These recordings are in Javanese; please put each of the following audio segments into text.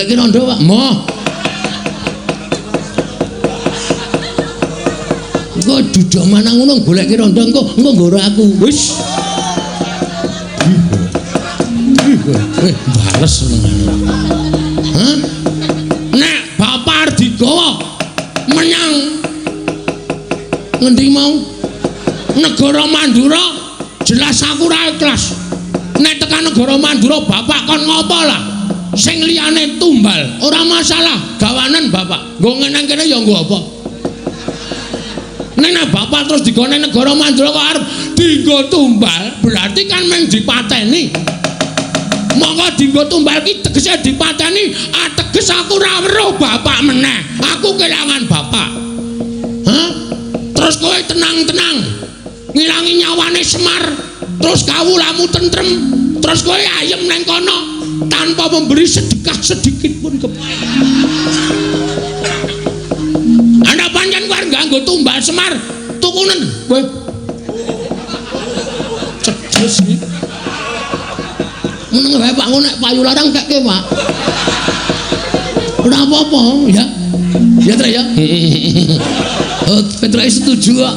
goleki rondo, Pak. Moh. Engko duduk manang ngono goleki rondo engko nggoro aku. Wis. Bales senengane. Hah? Nek Bapak Ardigawa menyang ngendi mau? Negara Mandura jelas aku ora ikhlas. Nek tekan negara Mandura Bapak kon ngopo lah? Sing liyane tumbal, ora masalah, gawanen Bapak. Nggo ngeneng kene ya nggo apa? Nek Bapak terus digone negara Mandura kok arep dienggo tumbal, berarti kan mung dipateni. Monggo dienggo tumbal ki tegese dipateni, ateges aku ora weruh Bapak meneh. Aku kelangan Bapak. Hah? Terus kowe tenang-tenang ngilangi nyawane Semar, terus kawulamu tentrem, terus kowe ayem neng kono tanpa memberi sedekah sedikit pun Anda pancen kowe nganggo tumbal Semar tukunen kowe cedes iki meneng wae Pak nek payu larang kekke Pak ora apa-apa ya ya Tra ya Petra setuju kok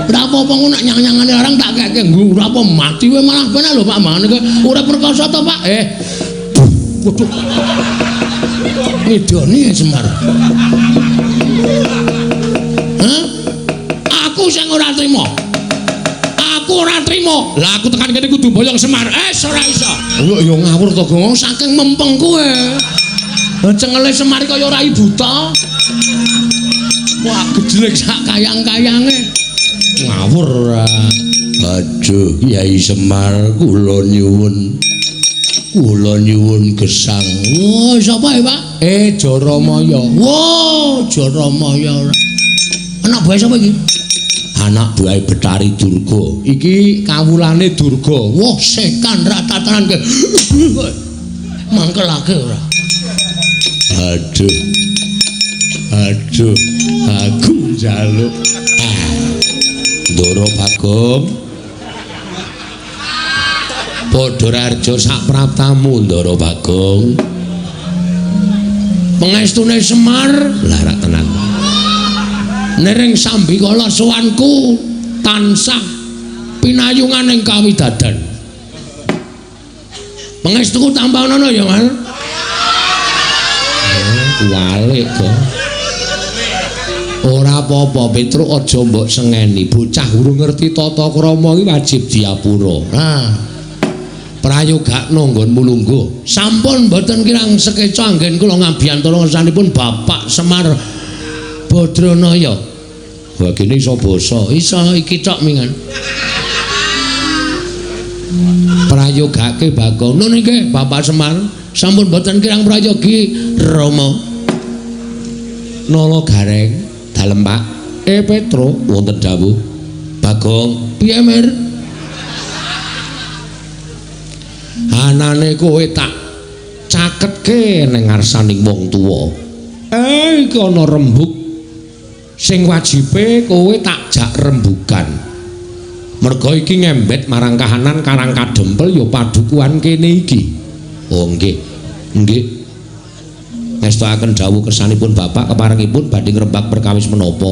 ora apa-apa nek nyang-nyangane larang tak kekke nggo ora apa mati wae malah bener lho Pak mangane kowe urip perkoso to Pak waduh ngidoni Semar hah aku sing ora trima aku ora trima lah aku tekan kene kudu boyong Semar ora iso yo ngawur to Gong saking mempeng kowe cengele Semar kaya ora buta wah gejlek sak kayang-kayange ngawur ora aduh Kyai Semar kula nyuwun gesang wah sapa ya Pak Jaramaya wah Jaramaya anak buah sapa iki anak buah Betari Durga iki kawulane Durga wah sekan ratatanan ke mangkelake ora aduh aku njaluk Ndoro Bagong padha rajo sak praptamu Ndoro Bagong pengestune Semar lah ra tenan nering sambikala sowanku tansah pinayungan ing kawidadan pengestuku tambah ana ya Mas walik kok ora apa-apa Petruk aja mbok sengeni bocah urung ngerti tata krama iki wajib diapura nah prayogakno nggonmu lungguh sampun mboten kirang sekeca anggen kula ngabiyantara ngersanipun Bapak Semar Badranaya wah kene iso basa iso iki tok mingan prayogake Bagong nun nggih Bapak Semar sampun mboten kirang prayogi Rama Nala Gareng dalem Pak Petro wonten dawuh Bagong piye Mir anane kowe tak caketke ning ngarsaning wong tuwa iki ana rembug sing wajibe kowe tak jak rembugan merga iki ngembet marang kahanan Karang Kadempel ya padukuhan kene iki oh nggih ngestakaken dawuh kersanipun Bapak keparengipun badhe ngrembak perkawis menapa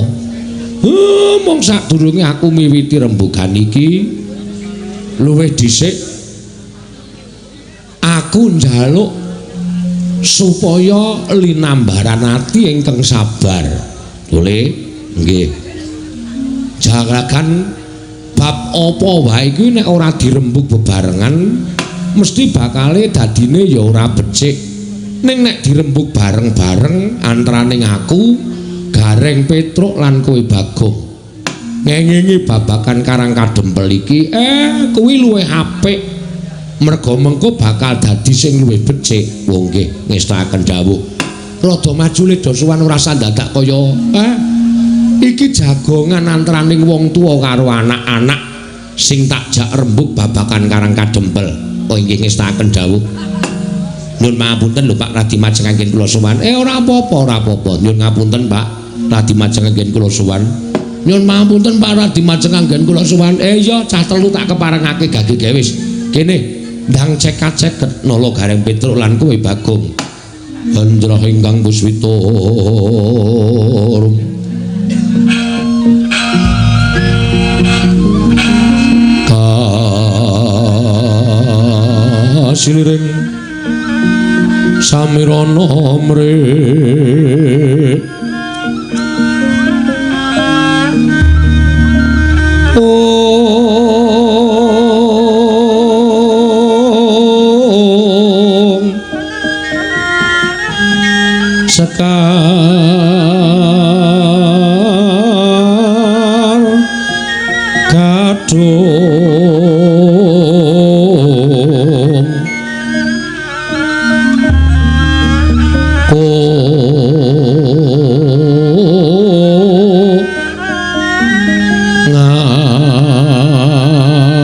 mong sadurunge aku miwiti rembugan iki luwih dhisik aku njaluk supaya linambaran ati ingkang sabar boleh nggih jalagan bab apa wae iki nek ora dirembug bebarengan mesti bakale dadine ya ora becik ning nek dirembug bareng-bareng antaraning aku Gareng Petruk lan kowe Bagong ngengengi babakan Karang Kadempel iki kuwi luwih apik merga mengko bakal dadi sing luwih becik wong nggih ngestakaken dawuh rada maju le do suwan ora sandadak kaya iki jagongan antaraning wong tuwa karo anak-anak sing tak jak rembug babakan Karang Kadempel oh nggih ngestakaken dawuh nyun pangapunten lho Pak radi majeng anggen kula sowan ora apa-apa nyun ngapunten Pak radi majeng anggen kula sowan nyun pangapunten Pak radi majeng anggen kula sowan iya cah telu tak keparengake gage wis kene ndang ceket-ceket Nala Gareng Petruk lan kowe Bagong Anjrah ingkang Puswita kasiliring samirana mrih sekar kadung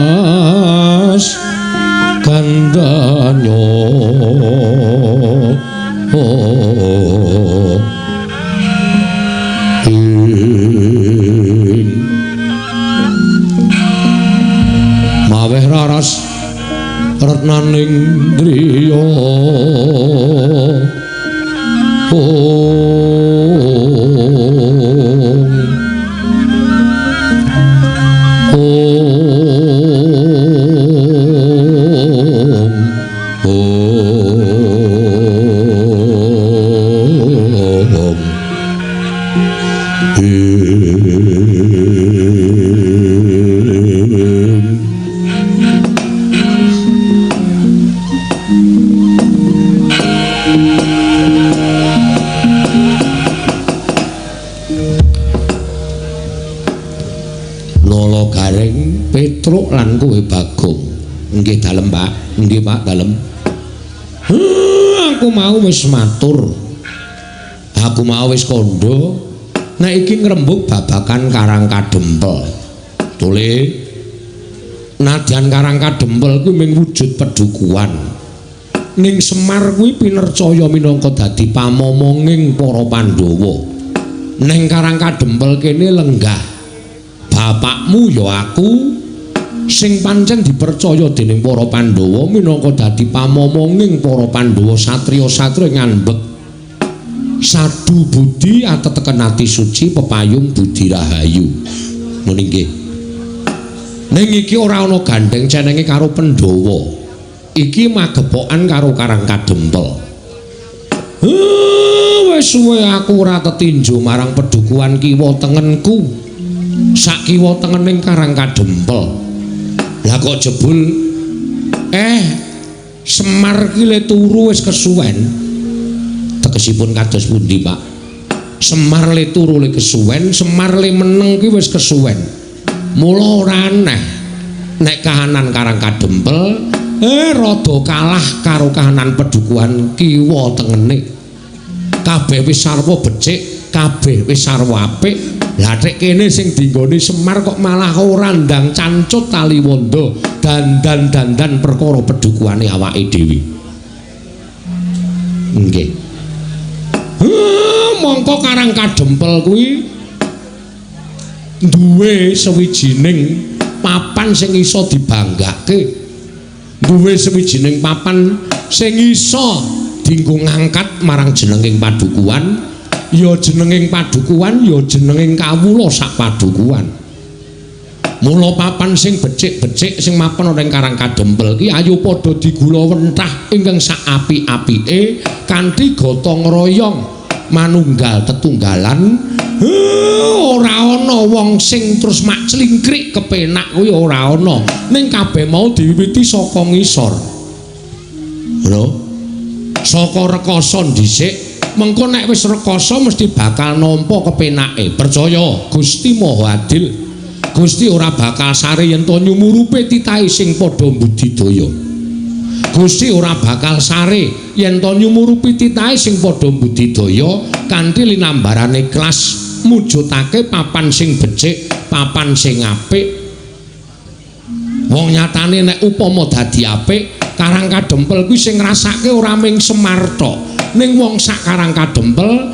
ngas gandanyo maweh raras retnaning driya Nala Gareng Petruk lan kowe Bagong. Nggih dalem, Pak. Nggih, Pak, dalem. Aku mau wis matur. Aku mau wis kandha nek iki ngrembug babakan Karang Kadempel. Tule nadyan Karang Kadempel kuwi mung wujud pedukuhan. Ning Semar kuwi pinercaya minangka dadi pamomonging para Pandhawa. Ning Karang Kadempel kene lenggah bapakmu ya aku sing pancen dipercaya dening para Pandhawa minangka dadi pamomonging para Pandhawa satriya-satriya ngambek sadu budi ateteken ati suci pepayung budi rahayu. Ngono nggih. Ning iki ora ana gandeng cenenge karo Pandhawa. Iki magepokan karo Karang Kadempel. Wis suwe aku ora tetinju marang pedukuhan kiwa tengenku. Sak kiwa tengening Karang Kadempel. Lah kok jebul Semar ki le turu wis kesuwen. Tegesipun kados pundi, Pak? Semar le turu le kesuwen, Semar le meneng ki wis kesuwen. Mula ora aneh nek kahanan Karang Kadempel rada kalah karo kahanan pedukuhan kiwa tengene. Kabeh wis sarwa becik, kabeh wis sarwa apik. Lah nek kene sing dinggone Semar kok malah ora ndang cancut tali wanda dandan perkara pedukuhane awake dhewe. Nggih. Mongko Karang Kadempel kuwi duwe sawijining papan sing iso dibanggake. Duwe sawijining papan sing iso dienggo ngangkat marang jenenging padukuhan, ya jenenging padukuhan, ya jenenging kawula sak padukuhan. Mula papan sing becik-becik sing mapan ning Karang Kadempel ki ayo padha digula wentah ingkang sak apik-apike kanthi gotong royong manunggal tetunggalan. Ora ana wong sing terus mak clingkrik kepenak kuwi ora ana. Ning kabeh mau diwiwiti saka ngisor. Lho. Saka rekoso dhisik, mengko nek wis rekoso mesti bakal nampa kepenake. Percaya Gusti Maha Adil. Gusti ora bakal sare yen to nyumurupe titahe sing padha budidaya. Gusti ora bakal sare yen to nyumurupi titahe sing padha budidaya kanthi linambarane kelas mujudake papan sing becik, papan sing apik. Wong nyatane nek upama dadi apik, Karang Kadempel kuwi sing ngrasake ora mung Semar tok, ning wong sak Karang Kadempel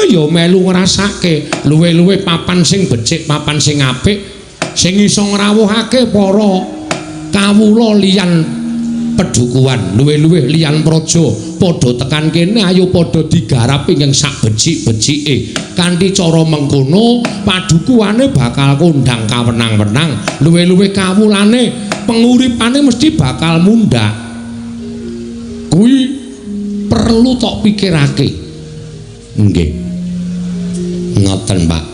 ya melu ngrasake luwe-luwe papan sing becik, papan sing apik sing iso ngrawuhake para kawula liyan Pedukuhan luwih-luwih liyan praja padha tekan kene ayo padha digarap ing sak becik-becike kanthi cara mengkono padukuhane bakal kondang kawenang-wenang luwih-luwih kawulane penguripane mesti bakal mundhak kuwi perlu tok pikirake nggih ngoten Pak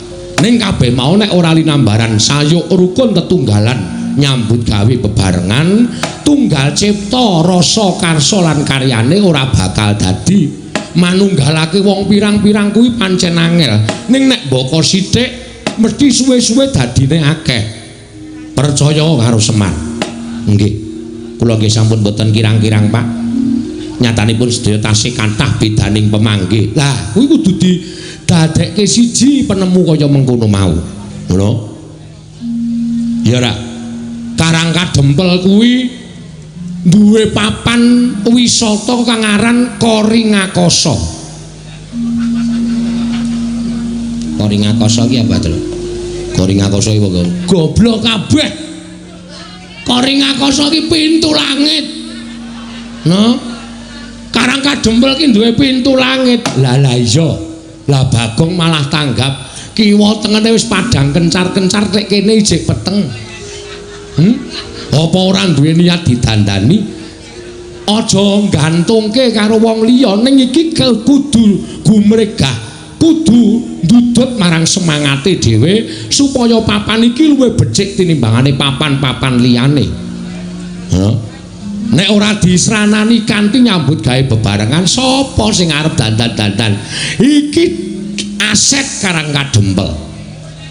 ning kabeh mau nek ora linambaran sayuk rukun tetunggalan nyambut gawe bebarengan tunggal cipta rasa karsa lan karyane ora bakal dadi manunggalake wong pirang-pirang kuwi pancen angel ning nek mboko sithik mesti suwe-suwe dadine akeh percaya karo Semar nggih kula nggih sampun boten kirang-kirang Pak nyatanipun sedaya tasih kathah bedaning pemanggih lah kuwi kudu didadekke siji penemu kaya mengkono mau ngono ya ra Karang Kadempel kuwi duwe papan wisata kang aran Koringakasa. Koringakasa ki apa to? Koringakasa iki kok goblok kabeh. Koringakasa ki pintu langit. No. Karang Kadempel ki duwe pintu langit. Lah iya. Lah Bagong malah tanggap kiwa tengene wis padang kencar-kencar nek kene ijik peteng. Apa ora duwe niat didandani aja gantungke karo wong liya ning iki kudu gumregah kudu ndudut marang semangate dhewe supaya papan iki luwih becik tinimbangane papan-papan liyane nek ora disranani kanthi nyambut gawe bebarengan sapa sing arep dandan-dandan iki aset Karang Kadempel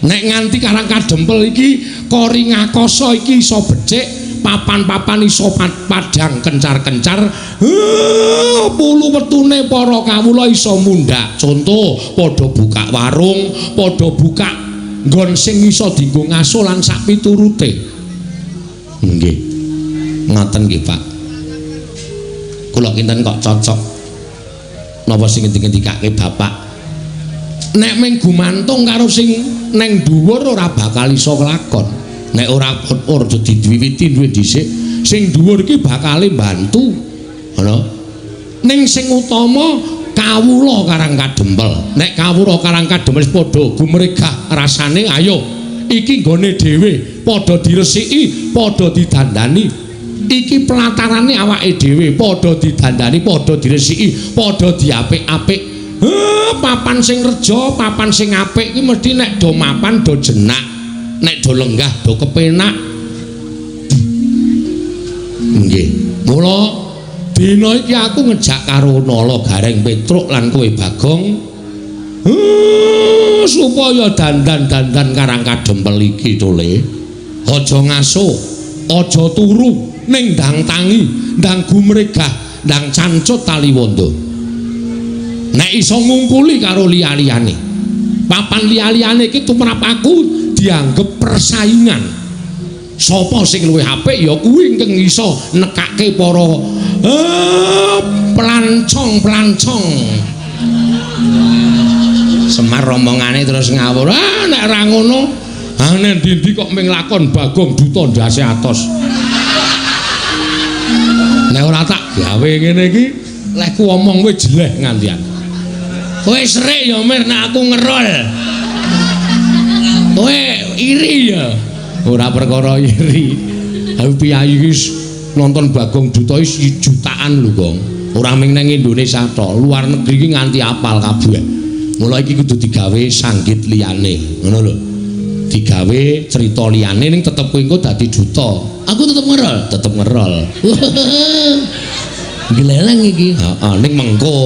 nek nganti Karang Kadempel iki Koringakasa iki iso becik papan-papan iso padang kencar-kencar pulu wetune para kawula iso mundhak contoh padha buka warung padha buka nggon sing iso dienggo ngaso lan sak piturute nggih ngoten nggih Pak kula kinten kok cocok napa sing ngendikake Bapak nek mung gumantung karo sing neng dhuwur ora bakal iso kelakon nek ora aja diwiwiti duwe dhisik sing dhuwur iki bakal mbantu ngono ning sing utama kawula Karang Kadempel nek kawula Karang Kadempel padha gumregah rasane ayo iki nggone dhewe padha diresiki padha didandani iki pelatarane awake dhewe padha didandani padha diresiki padha diapik-apik papan sing reja, papan sing apik iki mesti nek do mapan do jenak, nek do lenggah do kepenak. Nggih. Mula dina iki aku ngejak karo Nala Gareng Petruk lan kowe Bagong supaya dandan-dandan Karang Kadempel iki to Le. Aja ngaso, aja turu ning ndang tangi, ndang gumregah, ndang cancut taliwondo. Nek iso ngungkuli karo liya-liyane papan liya-liyane iki tumrap aku dianggep persaingan sapa sing luwih apik ya kuwi ingkang iso nekake para pelancong Semar omongane terus ngawur nek ra ngono nek ndi kok ming lakon Bagong duta ndase atos nek ora tak gawe ngene iki lek ku omong wis jeleh ngantian kowe serik ya mir nek aku ngerol kowe iri ya ora perkara iri aku piyayi wis nonton Bagong Duta wis jutaan lho Kong ora mung nang Indonesia tok luar negeri iki nganti apal kabeh mula iki kudu digawe sanggit liyane ngono lho digawe cerita liyane ning tetep kowe engko dadi duta aku tetep ngerol geleleng iki heeh ning mengko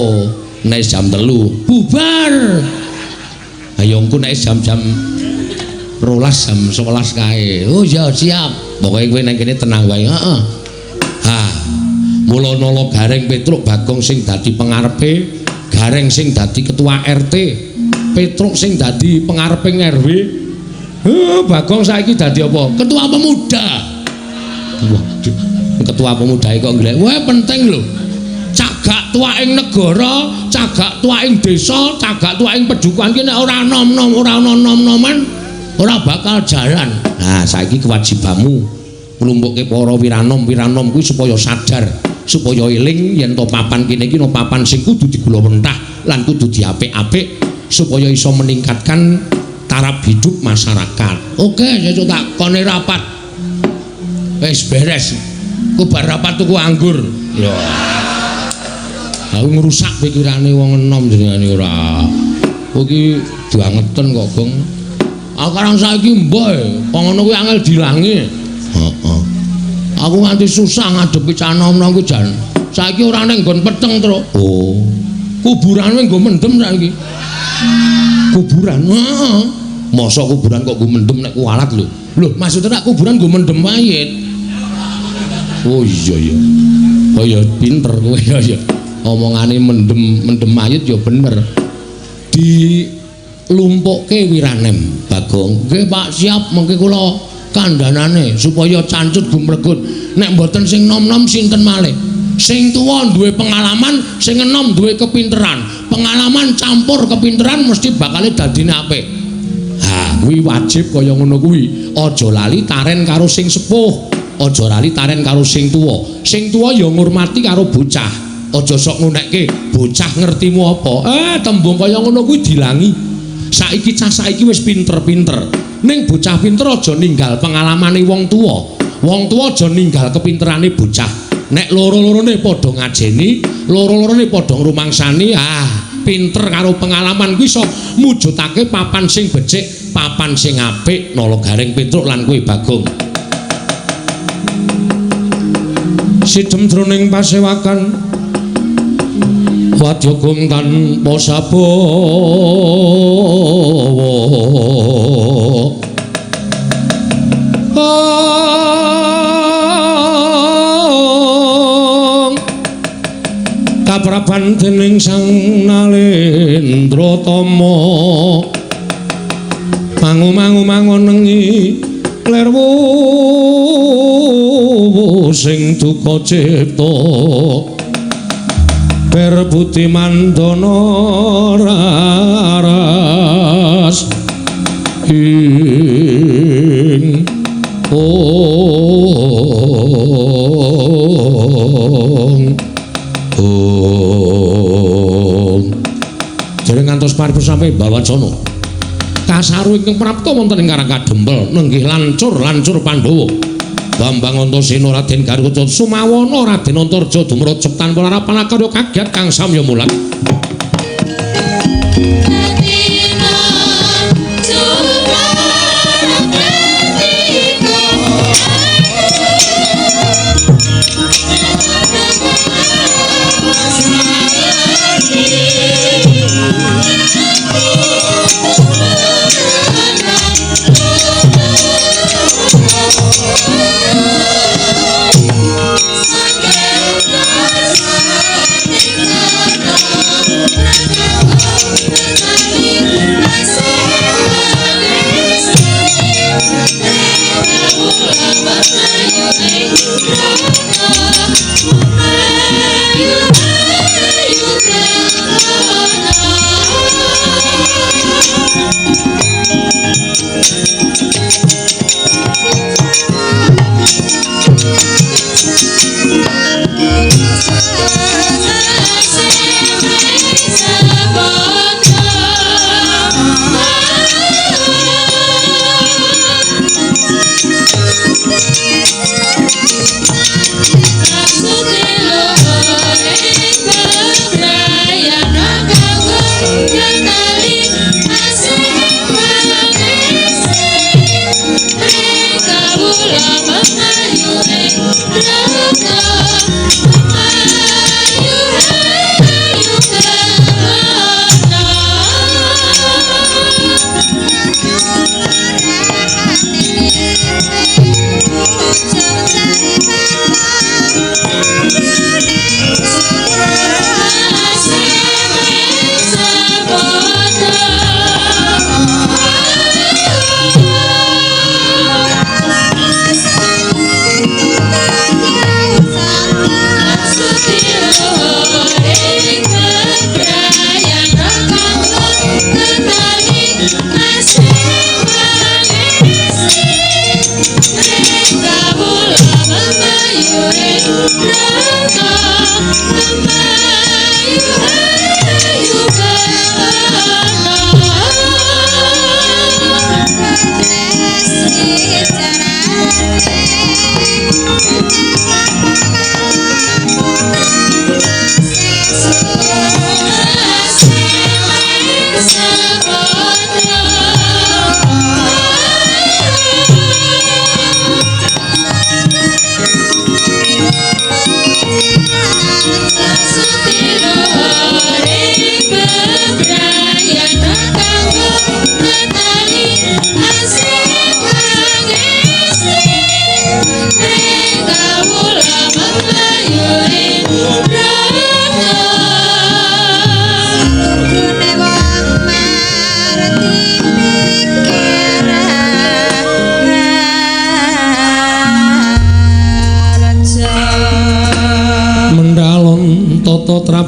nek jam 3 bubar ayo engko nek jam-jam 12 jam 11 kae oh ya siap pokoke kowe nang kene tenang wae heeh ha mula Nala Gareng Petruk Bagong sing dadi pengarepe Gareng sing dadi ketua RT Petruk sing dadi pengareping RW Bagong saiki dadi apa ketua pemuda waduh ketua pemuda kok nglek wah penting lho cagak tuaing negara, cagak tuaing desa, cagak tuaing pedukuhan ki nek ora nom-nom, ora ana nom-noman, ora bakal jalan. Nah, saiki kewajibanmu nglumpukke para wiranom kuwi supaya sadar, supaya eling yen to papan kene iki papan sing kudu digula mentah lan kudu diapik-apik supaya iso meningkatkan taraf hidup masyarakat. Oke, sesuk tak kone rapat. Wis beres. Ku bar rapat tuku anggur. Lho. Aku ngrusak pikirane wong enom jenengane ora. Iki diangeten kok, Gong. Akarang saiki mbok, kok ngono kuwi angel dilangi. Heeh. Aku nganti susah ngadepi cah nom-nom kuwi jan. Saiki ora ning nggon peteng, Truk. Oh. Kuburane nggo mendem saiki. Kuburan. Heeh. Masa kuburan kok nggo mendem nek kualat lho. Lho, maksudnya nek kuburan nggo mendem mayit. Oh iya ya. Oh ya pinter kowe ya. Omongane mendem mayit ya bener. Dilumpukke Wiranem Bagong. Nggih Pak, siap mengke kula kandhanane supaya cancut gumregut. Nek mboten sing nom-nom sinten malih? Sing tuwa duwe pengalaman, sing enom duwe kepinteran. Pengalaman campur kepinteran mesti bakal dadine apik. Ha, kuwi wajib kaya ngono kuwi. Aja lali taren karo sing sepuh, aja lali taren karo sing tuwa. Sing tuwa ya ngurmati karo bocah. Aja sok ngunekke bocah ngertimu apa. Tembung kaya ngono kuwi dilangi. Saiki cah saiki wis pinter-pinter. Ning bocah pinter aja ninggal pengalamane wong tuwa. Wong tuwa aja ninggal kepinterane bocah. Nek loro-lorone padha ngajeni, loro-lorone padha ngrumangsani, pinter karo pengalaman kuwi iso mujudake papan sing becik, papan sing apik, Nala Garing Petruk lan kowe Bagong. Sidhem jroning pasewakan wadya gong tanpa sabawa kapraban dening Sang Nalendra Tama mangu-mangu nengi lerwu sing duka cipta berbuti mandana raras ing jare ngantos paripun sampe Bawacana kasaru ingkang prapta wonten ing Karang Kadempel nenggih lancur Pandhawa Bambang Antasena Raden Garuda Sumawana Raden Antarja dumrejeg tanpa lara panakarya kagiat kang samya mulat. Masih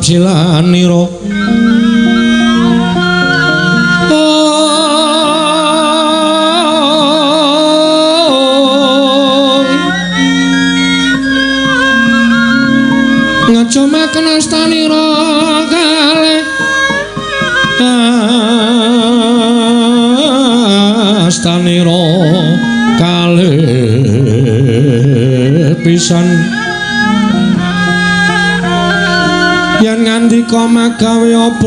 cilanira ngajomaken astanira kalih astanira kalih pisan yen ngandika magawe apranta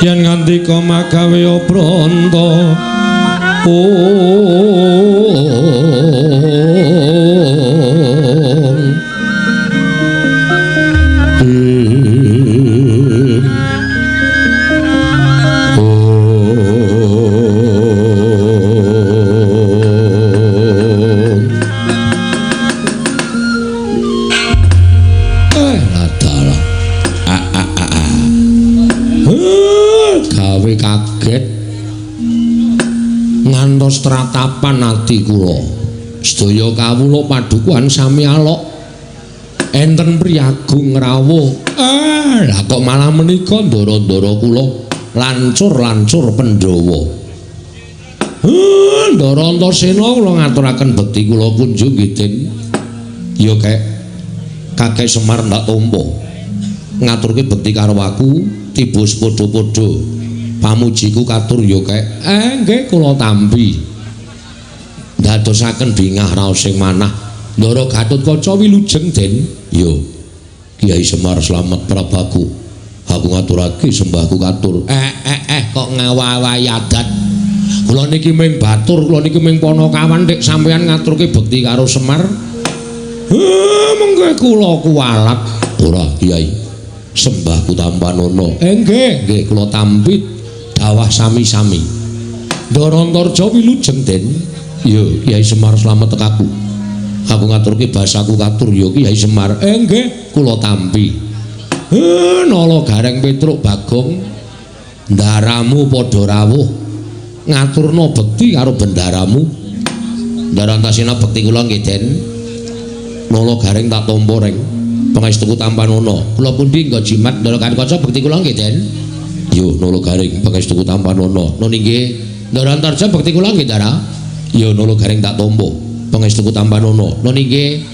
yen ngandika magawe apranta ngantos tratapan ati kula sedaya kawula padukuhan sami alok enten priyagung rawuh lah kok malah menika ndara-ndara kula lancur-lancur Pandhawa Ndara Antasena kula ngaturaken bekti kula kunjung nggih Den ya Kakek Semar ndak tampa ngaturke bekti karo aku tiba padha-padha pamujiku katur ya nggih kula tampi ndadosaken bingah raos sing manah Ndara Gatotkaca wilujeng Den ya Kiai Semar Slamet Prabaku aku ngaturake sembahku katur kok ngawawahi adat kula niki ming batur kula niki ming Panakawan nek sampeyan ngaturke bekti karo Semar mengke kula kuwalat ora Kiai sembahku tampanono nggih kula tampi dawah sami-sami Ndara Antarja wilujeng Den ya Kiai Semar Slamet tekaku aku ngaturke basaku katur ya Kiai Semar nggih kula tampi nala gareng Petruk Bagong ndaramu padha rawuh ngaturna bekti karo bendaramu Ndara Antasena bekti kula nggih Den nala gareng tak tampa reng pangestuku tampanono kula pundi nggo jimat Ndara Gatotkaca bekti kula nggih Den yo nolo garing pangestuku tampanono nun inggih Ndara Antarja bekti kula nggih Ndara yo nolo garing tak tampa pangestuku tampanono nun inggih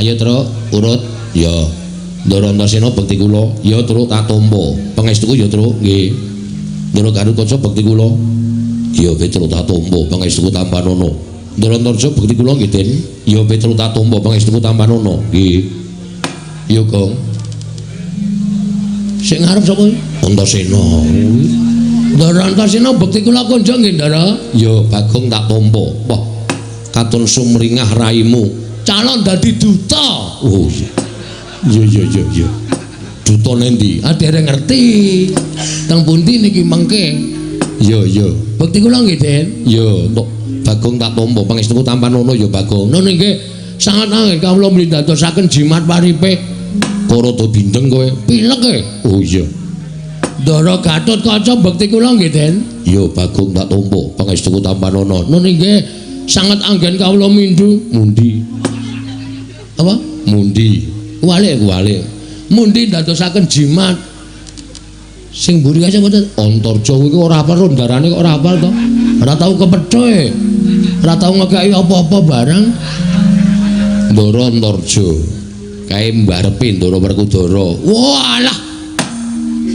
ayo truk urut yo Ndara Antasena bekti kula yo truk tak tampa pangestuku yo truk nggih Ndara Gatotkaca bekti kula yo Petruk tak tampa pangestuku tampanono Ndara Antarja bekti kula nggih Den yo Petruk tak tampa pangestuku tampanono nggih yo Gong sing ngarep sapa Antasena Ndara Antasena bekti kula kunjung nggih Ndara ya Bagong tak tampa wah katun sumringah raimu calon dadi duta oh iya duta nendi dereng ngerti teng pundi niki mengke iya bekti kula nggih Den ya untuk Bagong tak tampa pangestuku tampanono ya Bagong nun nggih sangat anggen kawula mlindadosaken jimat paripe Korota bindeng kowe pilek oh iya Ndara Gatotkaca bekti kula nggih Den ya Bagong tak tampa pangestuku tampanono nun nggih sangat anggen kawula mindu mundi apa mundi walik mundi ndadosaken jimat sing mburi aja mboten Antarja kuwi ora apal ndarane kok ora apal to ora tau kepethuk ora tau ngekeki apa-apa barang Ndara Antarja kae mbarepe Ndara Werkudara walah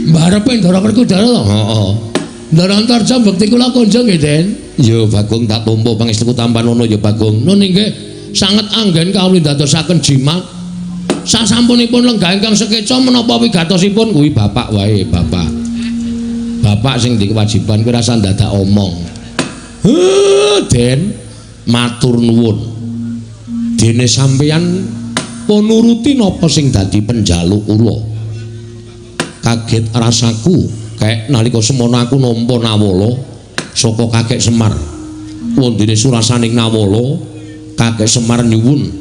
mbarepe Ndara Werkudara to heeh Ndara Antarja bekti kula kunjung nggih Den ya Bagong tak tampa pangestuku tampanono ya Bagong nun inggih sanget anggen kawula ndadosaken jimat sasampunipun lenggah ingkang sekeca menapa wigatosipun kuwi bapak wae bapak sing di kewajiban kuwi rasa dadak omong Den matur nuwun dene sampeyan pun nuruti napa sing dadi penjaluk kula kaget rasaku kayak nalika semono aku nampa nawala saka Kakek Semar wondene surasaning nawala Kakek Semar nyuwun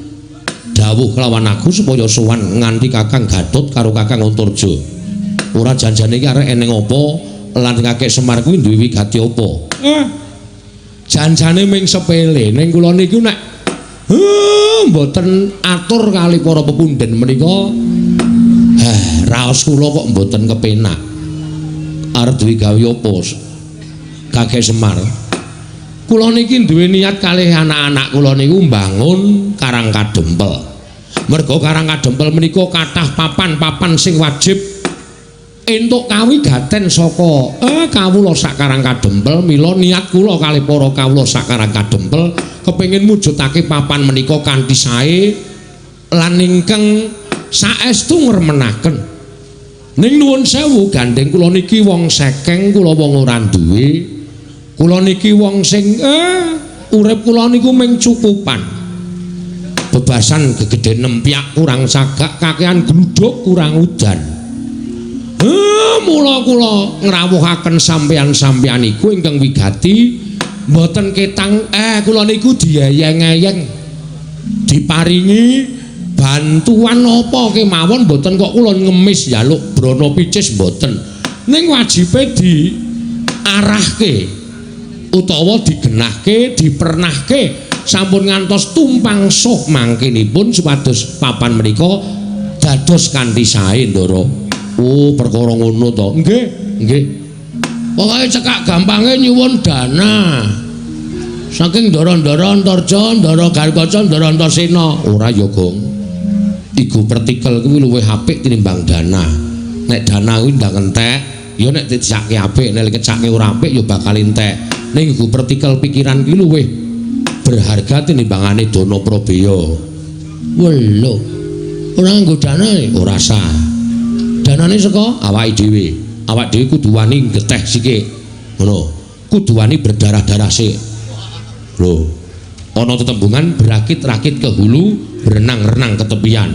dawuh kelawan aku supaya sowan nganti Kakang Gatot karo Kakang Antarja. Ora janjane iki arek eneng apa lan Kakek Semar kuwi duwe wigati apa? Janjane ming sepele ning kula niku nek mboten atur kali para pepundhen menika. Raos kula kok mboten kepenak. Arep duwe gawe apa? Kakek Semar. Kula niki duwe niat kalih anak-anak kula niku mbangun Karang Kadempel. Merga Karang Kadempel menika kathah papan-papan sing wajib entuk kawigaten saka kawula sak Karang Kadempel. Mila niat kula kalih para kawula sak Karang Kadempel kepengin mujudake papan menika kanthi sae lan ingkang saestu ngremenaken. Ning nuwun sewu gandeng kula niki wong sekeng, kula wong ora duwe. Kula niki wong sing urip kula niku mung cukupan. Bebasan gegede nempyak kurang sagak, kakehan gluduk kurang udan. Mula kula ngrawuhaken sampeyan-sampeyan iku ingkang wigati mboten ketang kula niku diayeng-ayeng. Diparingi bantuan apa kemawon mboten kok kula ngemis njaluk brana picis mboten. Ning wajibe diarahke utawa digenahke, dipernahke sampun ngantos tumpang suh mangkinipun supados papan menika dados kanthi sae Ndara. Oh, perkara ngono to. Nggih, nggih. Pokoke cekak gampange nyuwun dana. Saking Ndara-ndara Antarja, Ndara Garkaca, Ndara Antasena. Ora ya, Gong. Iku pertikel kuwi luwih apik tinimbang dana. Nek dana kuwi ndang entek, ya nek dicake apik, nek kecake ora apik ya bakal entek. Ning iku partikel pikiran ki luwih berharga tinimbangane dana prabeya. Welo. Ora nggo dana ora sah. Danane saka awake dhewe. Awak dhewe kudu wani geteh sithik. Ngono. Kudu wani berdarah-darah sik. Lho. Ana tetembungan berakit-rakit ke hulu, berenang-renang ke tepian.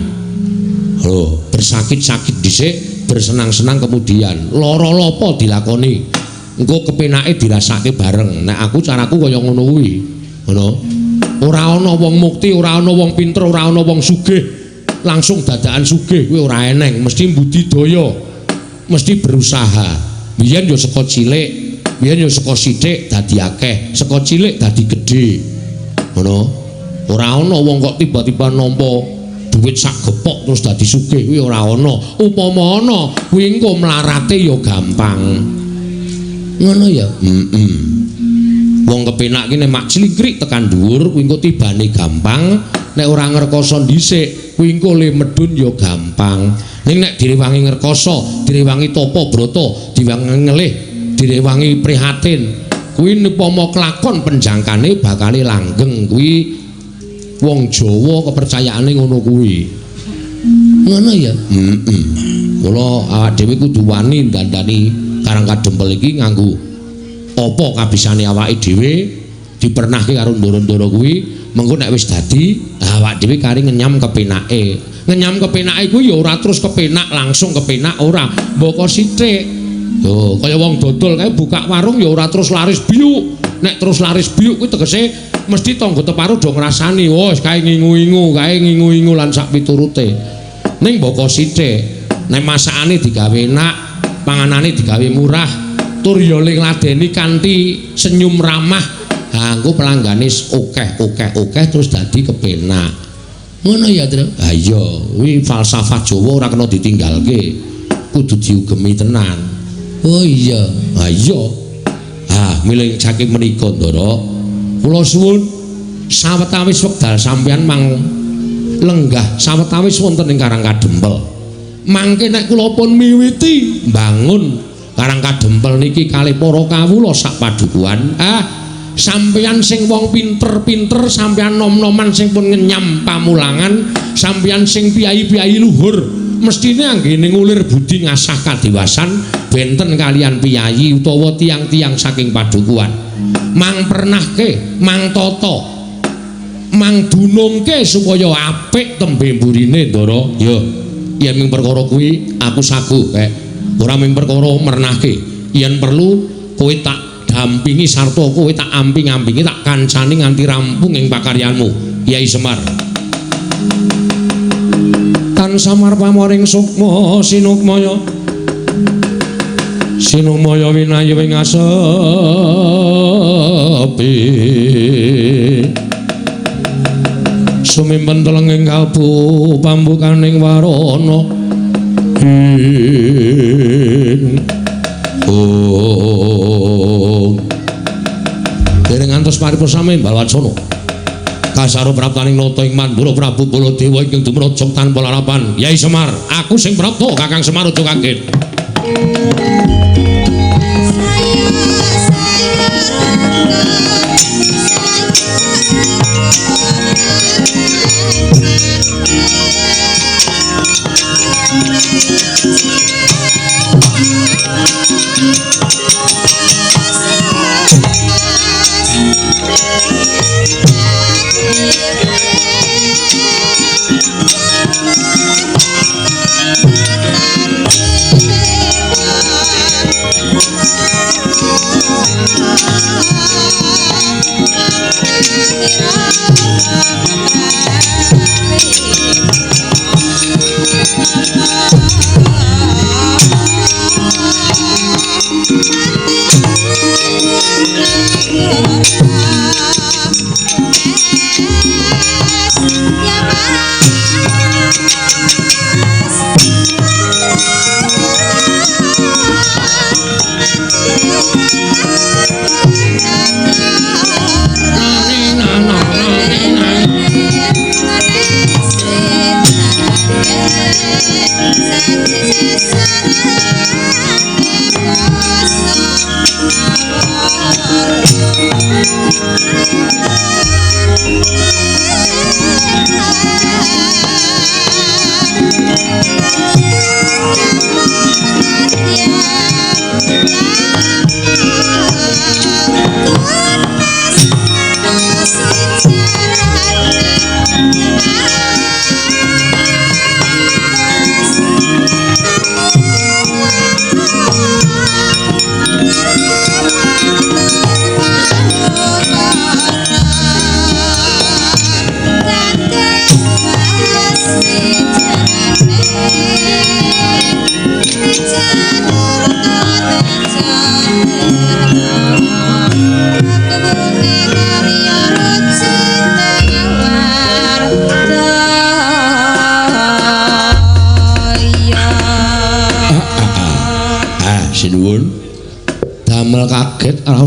Lho, bersakit-sakit dhisik, bersenang-senang kemudian. Lara-lara apa dilakoni? Engko kepenake dirasake bareng. Nek aku caraku kaya ngono kuwi. Ngono. Ora ana wong mukti, ora ana wong pinter, ora ana wong sugih langsung dadakan sugih kuwi ora eneng, mesti budidaya. Mesti berusaha. Biyen yo saka cilik, biyen yo saka sithik dadi akeh, saka cilik dadi gedhe. Ngono. Ora ana wong kok tiba-tiba nampa duit sak gepok terus dadi sugih kuwi ora ana. Upama ana kuwi engko mlarate yo gampang. Ngono ya. Wong kepenak ki nek mak clingkrik tekan dhuwur kuwi engko tibane gampang, nek ora ngrekoso dhisik kuwi engko le medhun ya gampang. Ning nek direwangi ngrekoso, direwangi tapa brata, direwangi ngelih, direwangi prihatin, kuwi upama kelakon penjangkane bakale langgeng. Kuwi wong Jawa kepercayaane ngono kuwi. Ngono ya. Mula awak dhewe kudu wani dandani Karang Kadempel iki nganggo apa kabisane awake dhewe dipernahke karo ndara-ndara kuwi mengko nek wis dadi awake dhewe kari ngenyam kepenake. Ngenyam kepenake kuwi ya ora terus kepenak langsung kepenak ora, mboko sithik. Yo kaya wong dodol kae buka warung ya ora terus laris biyuk. Nek terus laris biyuk kuwi tegese mesti tangga teparo do ngrasani, wis kae ngingu-ingu lan sak piturute. Ning mboko sithik. Nek masakane digawe enak, panganane digawe murah, tur ya ling ladeni kanthi senyum ramah. Ha engko pelanggane akeh terus dadi kepenak. Ngono ya, Tru. Ha iya, kuwi falsafah Jawa ora kena ditinggalke. Kudu diugemi tenan. Oh iya. Ha iya. Ha milih saking menika, Ndara. Kula suwun sawetawis wekdal sampeyan mang lenggah sawetawis wonten ing Karang Kadempel. Mangke nek kula pun miwiti mbangun Karang Kadempel niki kalih para kawula sak padukuhan. Sampeyan sing wong pinter-pinter, sampeyan nom-noman sing pun ngenyam pamulangan, sampeyan sing piyai-piyai luhur, mestine anggene ngulir budi ngasah kadewasan benten kalian piyai utawa tiang-tiang saking padukuhan. Mang pernahke, mang tata, mang dunungke supaya apik tembe mburine, Ndara. Ya. Yen ming perkara kuwi aku sagu ora ming perkara mernahke. Yen perlu kowe tak dampingi sarta kowe tak amping-ampingi tak kancani nganti rampung ing pakaryanmu, Kyai Semar. lan samar pamoring sukma sinukmaya sinumaya winayu ing asepi sumimpen telenging kalbu pambukaning warana dereng ngantos paripurna sami Balwacana kasaro praptaning nata ing Mandura Prabu Baladewa ingkang dumrajak tanpa larapan Yai Semar aku sing prapta Kakang Semar aja kaget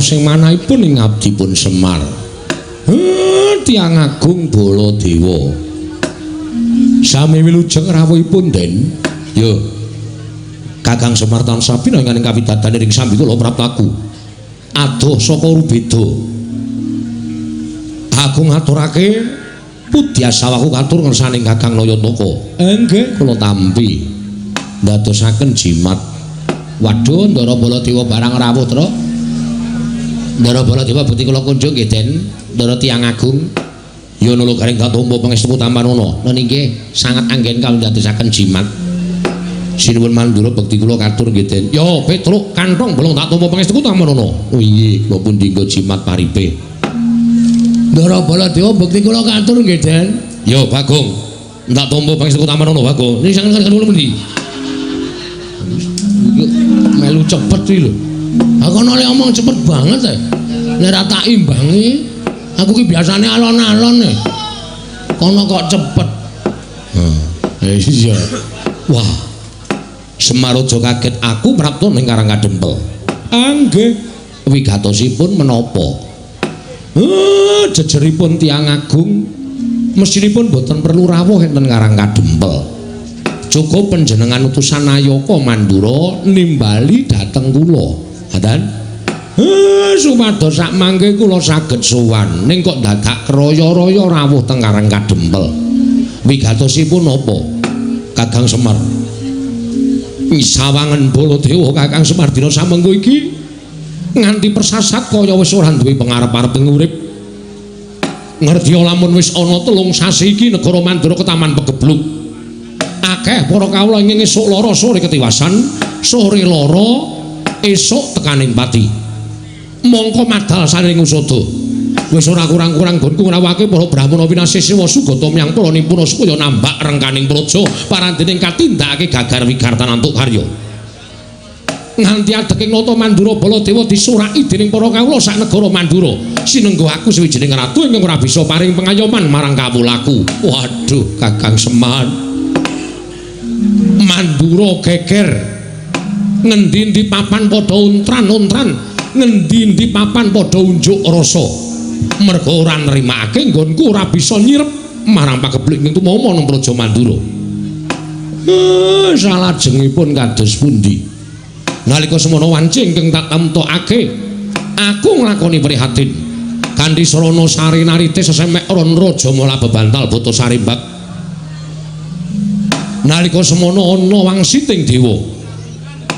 sing manahipun ing abdipun Semar Tiang Agung Baladewa sami wilujeng rawuhipun den yo Kakang Semar tansah pinangan ing kawidadan ing sambi kula praptaku adoh saka rubeda aku ngaturake pudyasawaku katur ngersaning Kakang Nayataka nggih kula tampi ndadosaken jimat waduh Ndara Baladewa barang rawuh tra Ndara Baladewa bukti kula kunjung nggih Den Ndara Tiang Agung ya nulung garing katompo pangestu Tamanana lan inggih sangat anggen kawula ndadosaken jimat sinuwun Mandura bekti kula katur nggih Den ya Petruk kantong bolong tak tampa pangestu Tamanana oh nggih kula pun dinggo jimat paripe Ndara Baladewa bekti kula katur nggih Den ya Bagong tak tampa pangestu Tamanana Bagong niki sanget kula pundi melu cepet iki lho aku nek omong cepet banget ya nek ra tak imbangi aku ki biasane alon-alon e kono kok cepet iya wah Semar aja kaget aku prapta ning Karangkadempel nggih wigatosipun menapa jejeripun Tiang Agung mestinipun boten perlu rawuh enten Karangkadempel cukup panjenengan utusan Nayaka Mandura nimbali dhateng kula Hadan supados sak mangke kula saged sowan ning kok dadak kraya-raya rawuh teng Karangkadempel wigatosipun napa Kakang Semar sawangen Baladewa Kakang Semar dina samengko iki nganti persasat kaya wis ora duwe pangarep-arep urip ngerti lamun wis ana 3 sasi iki negara Mandura ketaman pegebluk akeh para kawula ingin esuk lara sore ketiwasan sore lara esuk tekaning pati mongko madal saring usada Wis ora kurang-kurang gonku ngrawake para brahmana winasih sewa sugata miyang para nimpuna supaya nambak rengkaning praja parandening katindakake gagar wigartan antuk karya. Nganti adeking nata Mandura Baladewa disuraki dening para kawula sak negara Mandura. Sinenggo aku sawijining ratu ingkang ora bisa paring pengayoman marang kawulaku. Waduh, Kakang Semar. Mandura geger. Ngendi-endi papan padha untran-untran, ngendi-endi papan padha unjuk rasa. Mergo ora nrimakake nggonku ora bisa nyirep marang pageblik ning tumama nang Praja Mandura. Salajengipun kados pundi? Nalika semana wanci ingkang tak tamtokake, aku nglakoni prihatin kanthi sarana sari narite sesemek ron raja mula bebantal boto sarimbak. Nalika semana ana wangsiting dewa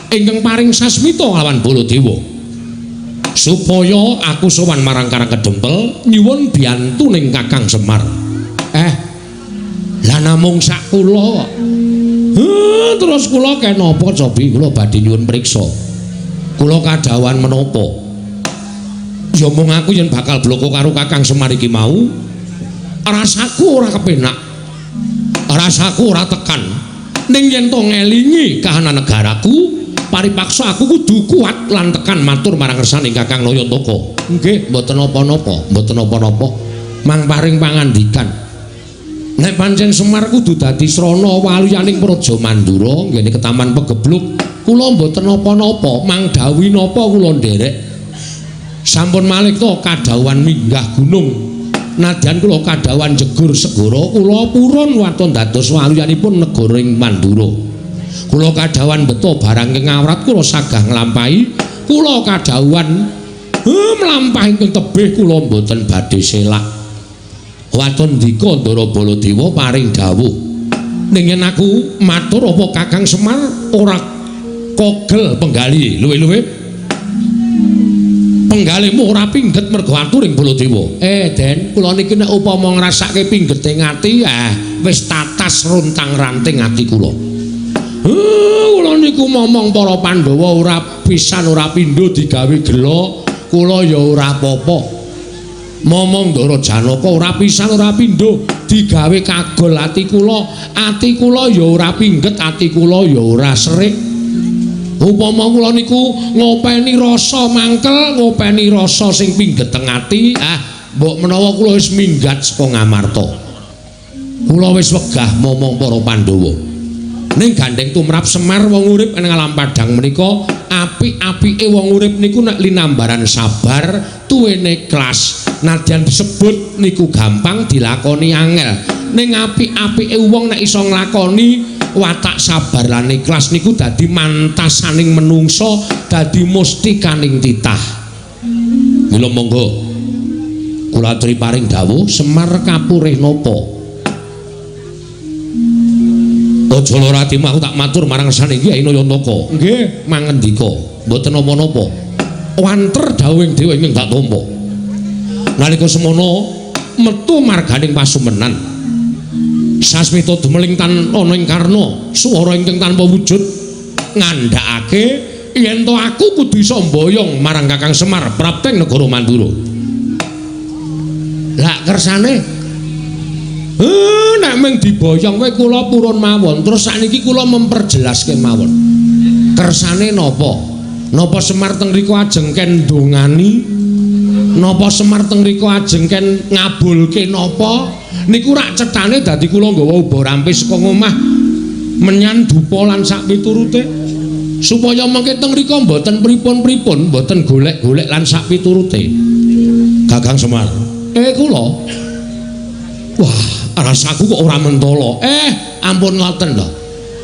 ingkang paring sasmita lawan Baladewa. Supaya aku sowan marang Karang Kedempel nyuwun biyantu ning Kakang Semar. Lah namung sak kula. Terus kula kenapa cobi kula badhe nyuwun priksa. Kula kadhawan menapa? Ya mung aku yen bakal bloko karo Kakang Semar iki mau, rasaku ora kepenak. Rasaku ora tekan. Ning yen to ngelingi kahanan negaraku, paripaksa aku kudu kuat lan tekan matur marang ngersane Kakang Nayantaka. Nggih, mboten napa-napa, mboten napa-napa. Mang paring pangandikan. Nek pancen Semar kudu dadi srana waluyaning Praja Mandura nggene ketaman Pegebluk, kula mboten napa-napa, mang dawuh napa kula nderek. Sampun malih to kadhawuhan minggah gunung. Nadyan kula kadhawuhan jegur segara, kula purun waton dados waluyanipun negara ing Mandura. Kula kadhawuhan beto barang ing awrat kula sagah nglampahi, kula kadhawuhan mlampahi ing tebih kula mboten badhe selak. Waton ndika Ndara Baladewa paring dawuh. Ning yen aku matur apa Kakang Semar ora kogel penggali luwe-luwe. Penggalihmu ora pingget mergo atur ing Baladewa. Den, kula niki nek upama ngrasake pinggete ngati, wis tatas runtang-ranting ati kula. Kula niku momong para Pandhawa ora pisan ora pindho digawe gela, kula ya ora apa-apa. Momong Ndara Janaka ora pisan ora pindho digawe kagol ati kula ya ora pingget, ati kula ya ora serik. Upama kula niku ngopeni rasa mangkel, ngopeni rasa sing pingget teng ati, mbok menawa kula wis minggat saka Ngamarta. Kula wis wegah momong para Pandhawa. Ning gandeng tumrap Semar wong urip ing alam padhang menika, apik-apike wong urip niku nek linambaran sabar, tuwene ikhlas. Nadyan disebut niku gampang dilakoni angel. Ning apik-apike wong nek iso nglakoni watak sabar lan ikhlas niku dadi mantasaning menungso, dadi mustikaning titah. Mila monggo kula aturi paring dawuh Semar kapurih napa? Aja lara ati aku tak matur marang sane Kyai Nayantaka. Nggih, mangendika, mboten napa-napa. Wanter dawuhing dewa ingkang tak tampa. Nalika semono metu marganing pasumenan. Sasmita dumeling tan ana ing karna swara ingkang tanpa wujud ngandhakake yen to aku kudu iso mboyong marang Kakang Semar prapteng negara Mandura. Lah kersane nek mung diboyong wae kula purun mawon. Terus sakniki kula memperjelaske mawon. Kersane napa? Napa Semar teng mriku ajeng ken ndongani? Napa Semar teng mriku ajeng ken ngabulke napa? Niku rak cethane dadi kula nggawa uba rampe saka omah menyan dupa lan sak piturute supaya mengke teng mriku mboten pripun-pripun, mboten golek-golek lan sak piturute. Kakang Semar, kula. Wah, rasaku kok ora mentala. Ampun ngoten lho.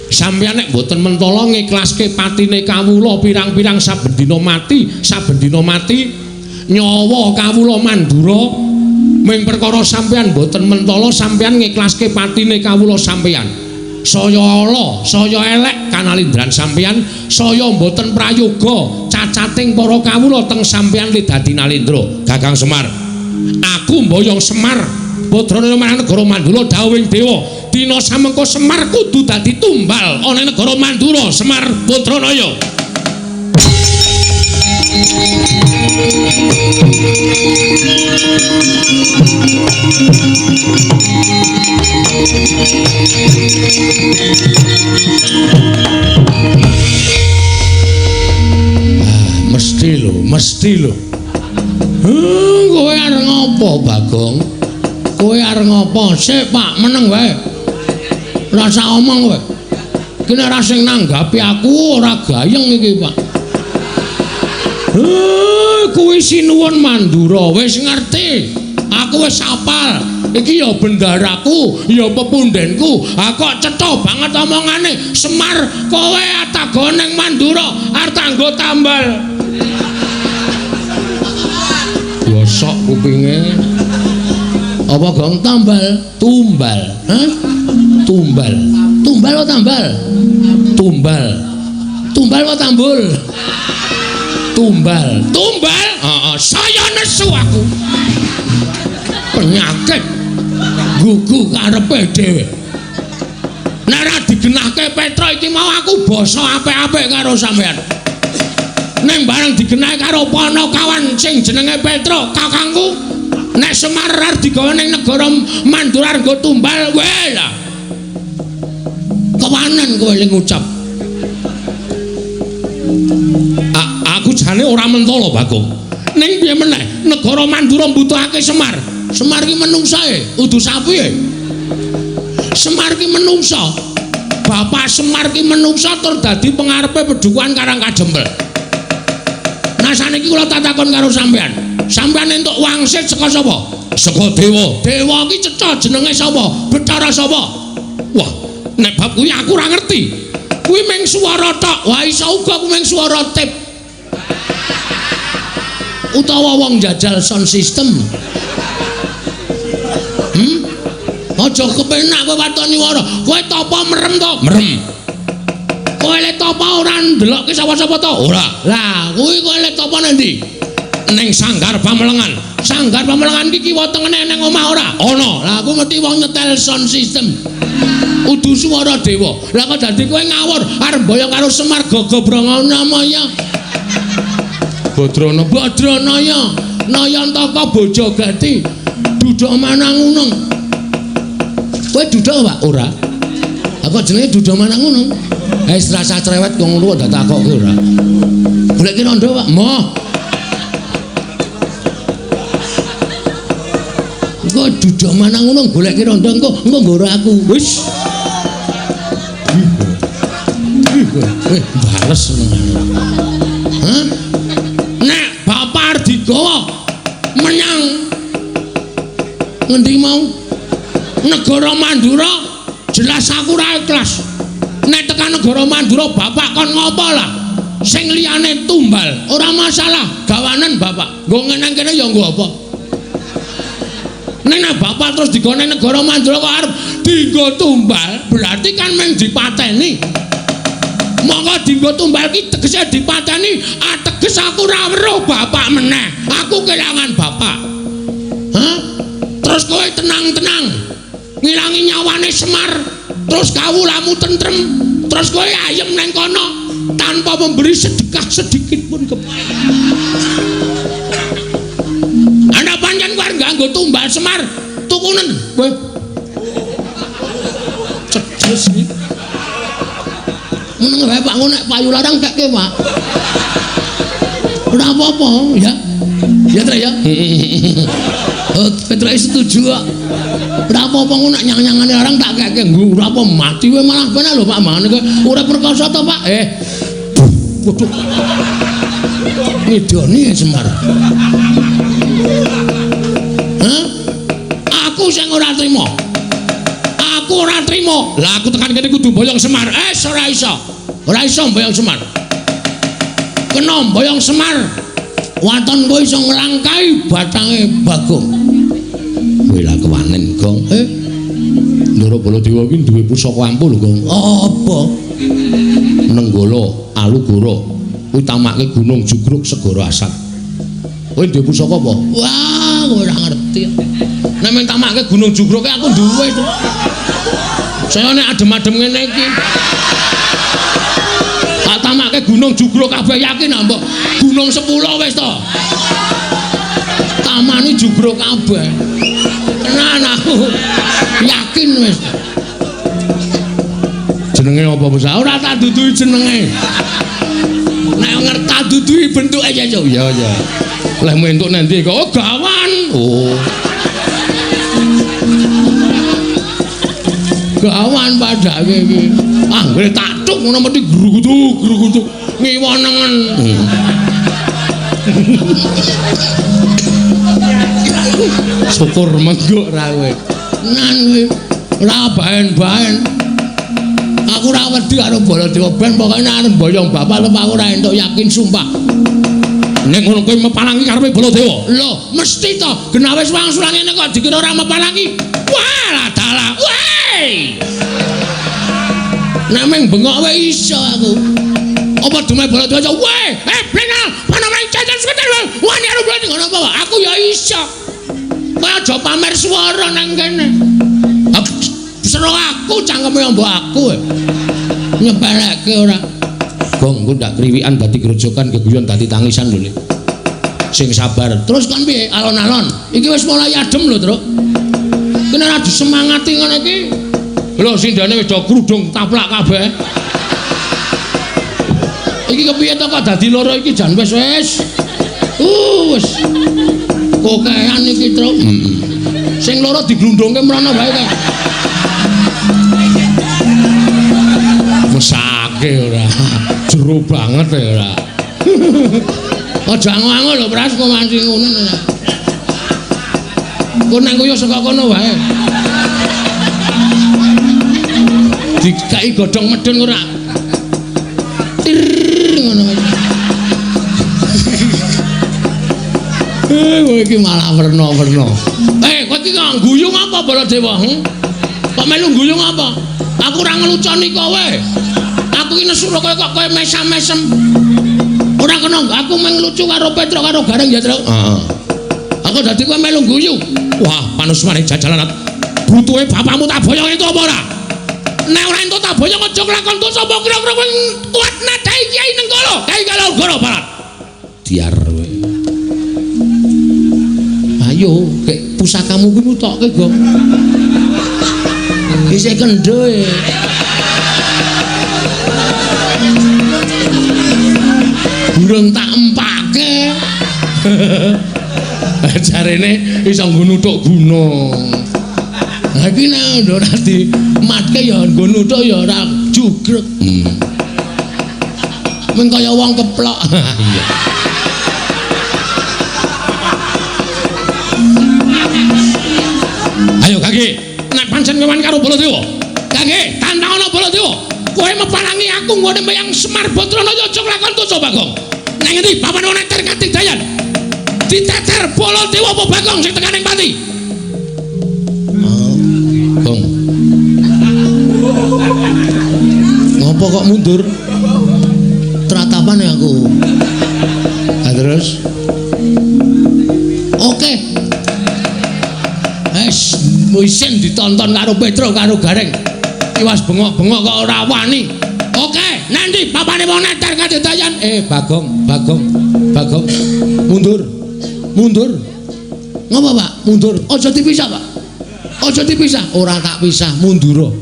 Sampeyan nek mboten mentala ngiklaske patine kawula pirang-pirang saben dina mati, nyawa kawula Mandura. Ming perkara sampeyan mboten mentala, sampeyan ngiklaske patine kawula sampeyan. Saya ala, saya elek kanalindran sampeyan, saya mboten prayoga cacating para kawula teng sampeyan li dadi nalindra. Kakang Semar, aku mboyong Semar putrane marang negara Mandura dawuhing dewa. Dina samengko Semar kudu dadi tumbal ana negara Mandura, Semar Putranaya. Mesti lho. Kowe arep ngopo, Bagong? Kowe arep ngopo? Sik, Pak, meneng wae. Ora usah omong kowe. Iki nek ora sing nanggapi aku ora gayeng iki, Pak. Kuwi sinuwun Mandura, wis ngerti. Aku wis apal. Iki ya bendaraku, ya pepundhenku. Kok cetha banget omongane. Semar, kowe atagon ning Mandura, arep tanggo tambal. Bosok kupinge. Apa Gong tambal? Tumbal. Hah? Tumbal. Tumbal apa tambal? Tumbal. Tumbal apa tambul? Tumbal. Tumbal? Saya nesu aku. Penyakit. Gugu karepe dhewe. Nek ora digenahke Petra iki mau aku basa apik-apik karo sampean. Nek bareng digenahi karo Panakawan sing jenenge Petra, kakangku. Nek Semar arep digawe ning negara Mandura nggo tumbal kowe lah. Kewanen kowe ling ngucap. Aku jane ora mentolo, Bagong. Ning piye meneh negara Mandura mbutuhake Semar. Semar ki menungsae, udu sapi. Semar ki menungsa. Bapak Semar ki menungsa tur dadi pengarepe Pedukuhan Karangkajembel. Nah saniki kula tak takon karo sampean. Sampean entuk wangsit saka sapa? Saka dewa. Dewa ki cetha jenenge sapa? Bathara sapa? Wah, nek bab kuwi aku ora ngerti. Kuwi mung swara tok. Wah iso uga kuwi mung swara tip. Utawa wong jajal sound system. Aja kepenak kowe watoni wara. Kowe tapa merem to? Merem. Kowe le tapa ora ndelokke sapa-sapa to? Ora. Lah, kuwi kowe le tapa nang ndi? Ning Sanggar Pamelengan. Sanggar Pamelengan iki kiwa tengene ning omah ora? Ana. Lah aku mesti wong nyetel sound system. Udu swara dewa. Lah kok dadi kowe ngawur arep mboyo karo Semar Gagabranganamaya. Badranaya. Nayantaka Bojogati. Duduk Manangunung. Kowe duduk, Pak? Ora. Aku jenenge duduk Manangunung. Wis rasa cerewet kok ngono kok takokke ora. Goleki rondo, Pak. Moh. Kok duduk Manangunung goleki rondo engko nggoro aku. Wis. Bales Hah? Nek Bapak digawa menyang ngendi mau? Negara Mandura jelas aku ora ikhlas. Nek tekan negara Mandura Bapak kon ngopo lah? Sing liyane tumbal, ora masalah. Gawanen Bapak. Nggo ngene kene ya nggo apa? Nek Bapak terus digone negara Mandura kok arep dienggo tumbal, berarti kan mung dipateni. Monggo dienggo tumbal ki tegese dipateni, ateges aku ora weruh Bapak meneh. Aku kelangan Bapak. Hah? Terus kowe tenang-tenang. Ngilangi nyawane Semar, terus kawulamu tentrem, terus kowe ayem neng kono tanpa memberi sedekah sedikit pun Anda pancen kowe nganggo tumbal Semar, tukunen kowe. Cedes iki. Meneng wae Pak, ngono nek payu larang kekke, Pak. Ora apa-apa, ya. Ya, Tra ya. Petra setuju kok. Ora apa-apa ngono nek nyang-nyangane larang tak kekke. Ora apa mati kowe malah penak lho Pak mangane kowe urip perkoso to Pak. Waduh. Ngidoni Semar. Hah? Aku sing ora trima. Aku ora trima. Lah aku tekan kene kudu mboyong Semar. Ora iso. Ora iso mboyong Semar. Kena mboyong Semar. Waton kowe iso nglangkai batange Bagong. Kowe lah kewanen, Gong. Ndara Baladewa kuwi duwe pusaka ampuh lho, Gong. Apa? Nenggala Alugara utamake Gunung Jugruk Segara Asat. Kowe duwe pusaka apa? Wah, kowe ora ngerti. Nek men tamake Gunung Jugruk aku duwe to. Saya nek adem-adem ngene iki. Tak tamake Gunung Jugruk kabeh yakin mbok Gunung 10 wis to. Tamani jugruk kabeh. Tenan aku. Yakin wis. Jenenge apa wis ora tak duduhi jenenge. Nek ngerti duduhi bentuke ya ya. Lah entuk nanti kok oh gawan. Oh. Gawan padake iki. Anggere tak tuk ngono mesti grugutu ngiwonengen. Syukur mengguk ra kowe. Nan kowe ora baen-baen. Aku ora wedi karo Baladewa ben pokoke arep boyong bapak lho aku ora entuk yakin sumpah. Nek ngono kowe mepalangi karepe Baladewa. Lho, mesti to. Genawe wangsulan ngene kok dikira ora mepalangi. Wah, dalah. Woi. Nek meng bengok wae iso aku. Apa dume Baladewa aja. Woi, blenal, ana main jajan sekedar. Wani arep beli ngono apa? Aku ya iso. Kowe aja pamer swara nang kene. Sero aku cangkeme mbok aku. Nyepelekke ora. Gong engko ndak kriwikan dadi grojokan geguyon dadi tangisan lho. Sing sabar. Terus kon piye alon-alon? Iki wis mulai adem lho, Truk. Kene ora disemangati ngene iki. Lho sindane wis do krudung taplak kabeh. Iki kepiye to kok dadi loro iki jan wis. Wis. Kokean iki, Truk. Sing loro diglundungke mrana wae kae. Mesake ora. Jero banget ya ora. Aja ango-ango lho Pras kok mancing ngono. Kok nang koyo saka kono wae. Dikai godhong medun ora. Tir ngono. Kowe iki malah werna-werna. Kowe iki kok guyung apa Baladewa? Kok melu guyung apa? Aku ora ngeluconi kowe. Aku iki nesu kok kowe mesam-mesem. Ora kena aku menglucu karo Petro karo Gareng ya, Truk. Heeh. Aku dadi kowe melu guyu. Wah, panusmane jajalan. Butuhe bapakmu tak boyong itu apa ora? Nek ora entuk tak boyong aja kelakon tuh sapa kira-kira kowe kuat nadai Kiai Nenggala. Kiai Kalonggoro Barat. Diar kowe. Ayo, kek pusakamu kuwi mutokke, Gong. Isih kendho e. Burung tak empake. Jarene iso nggo nuthuk gunung. Ha iki nek ora dimatke ya nggo nuthuk ya ora jugrek. Men kaya wong keplok. Iya. Ayo Kaki, nek pancen kewan karo Baladewa. Kaki, tantangana Baladewa. Kowe mepalangi aku ngene meyang Semar Badrana ya aja nglakon tuh Bagong. Nang ngendi papan neter Katidayan. Diteter Baladewa apa Bagong sing tekan ning pati? Gong. Ngopo kok mundur? Teratapan ya aku. Terus? Oke. Wisen ditonton karo Petro karo Gareng. Iwas bengok-bengok kok ora wani. Oke, nanti papane wong neter Katidayan. Bagong. Mundur. Ngapa, Pak? Mundur. Aja dipisah, Pak. Aja dipisah. Ora tak pisah, mundur.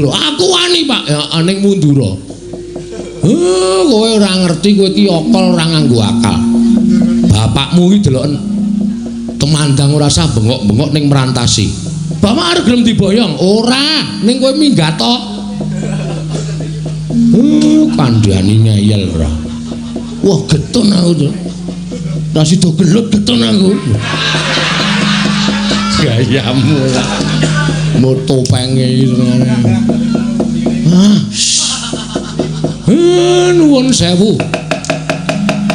Aku wani, Pak. Ya ning mundur. Kowe ora ngerti kowe iki okol ora nganggo akal. Bapakmu iki deloken temandang ora usah bengok-bengok ning merantasi. Bapak arep gelem diboyong? Ora, ning kowe minggat tok. Kandhani ngeyel ora. Wah, getun aku to. Ra sida gelut getun aku. Gayamu lah. Moto penge iki ngene. Nuwun sewu.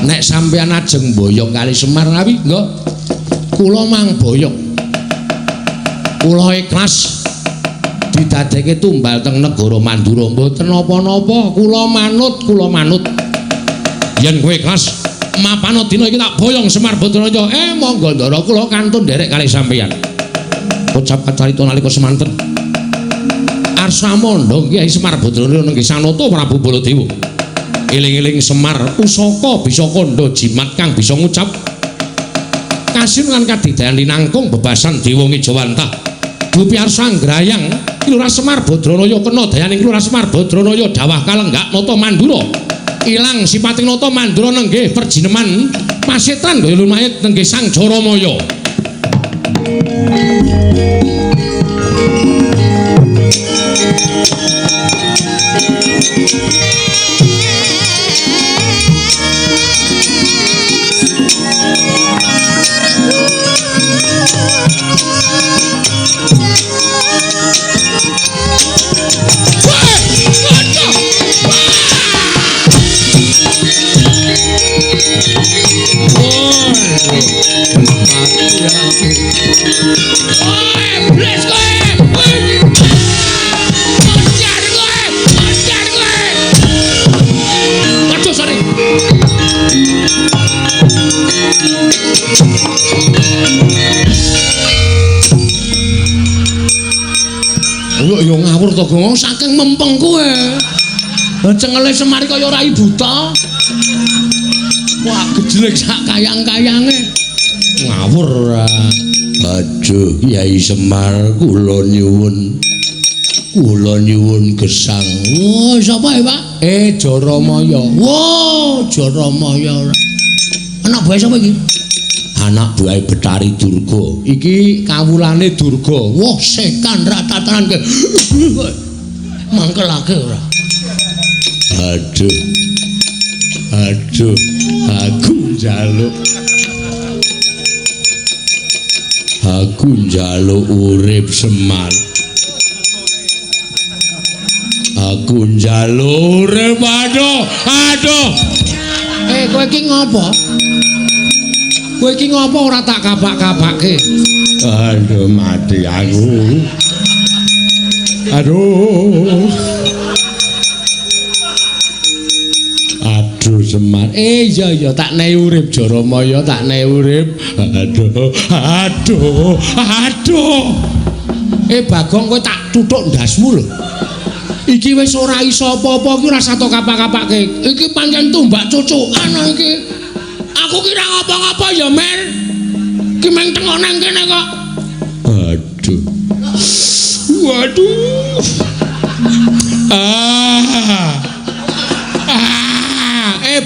Nek sampeyan ajeng boyong kali Semar ngawi, nggo. Kula mang boyong. Kula ikhlas didadekke tumbal teng negara Mandura mboten napa-napa. Kula manut. Yen kowe ikhlas mapana dina iki tak boyong Semar Badrana. Monggo ndara kula kantun nderek kali sampeyan. Ucap kacarita nalika semanten. Arsamandha Kyai Semar Badrana nenggih Sanata Prabu Baladewa. Eling-eling Semar pusaka bisa kandha jimat kang bisa ngucap kasinungan kadidayan linangkung bebasan Dewa Ngijawantah Dupiar Sanggrayang Lurah Semar Badranaya kena dayaning Lurah Semar Badranaya dawah kalenggak nata mandura ilang sipating nata mandura nenggih perjineman pasetran gaya lumayet nenggih Sang Jaramaya yo ngawur to Gong saking mempeng kowe. Cengele Semar kaya rai buta. Wah gejlek sak kayang-kayange. Ngawur ora. Aduh Yai Semar kula nyuwun. Kula nyuwun gesang. Oh sapa ya Pak? Jaramaya. Wah Jaramaya ora. Anak buah sapa iki? Anak buah Betari Durga. Iki kawulane Durga. Wah sekan ratatanan ke. Mangkelake ora. Aduh. Aku njaluk urip Semar. Aku njaluk urip aduh. Kowe iki ngopo? Kowe iki ngopo ora tak kabak-kabake? Aduh mati aku. Aduh Semar. Iya tak nehi urip Jaramaya, tak nehi urip. Aduh. Bagong kowe tak tuthuk ndasmu lho. Iki wis ora iso apa-apa iki ora sato kapak-kapake. Iki pancen tumbak cucukan iki. Aku kira ngapa-ngapa ya, Men. Ki meng tengok nang kene kok. Waduh.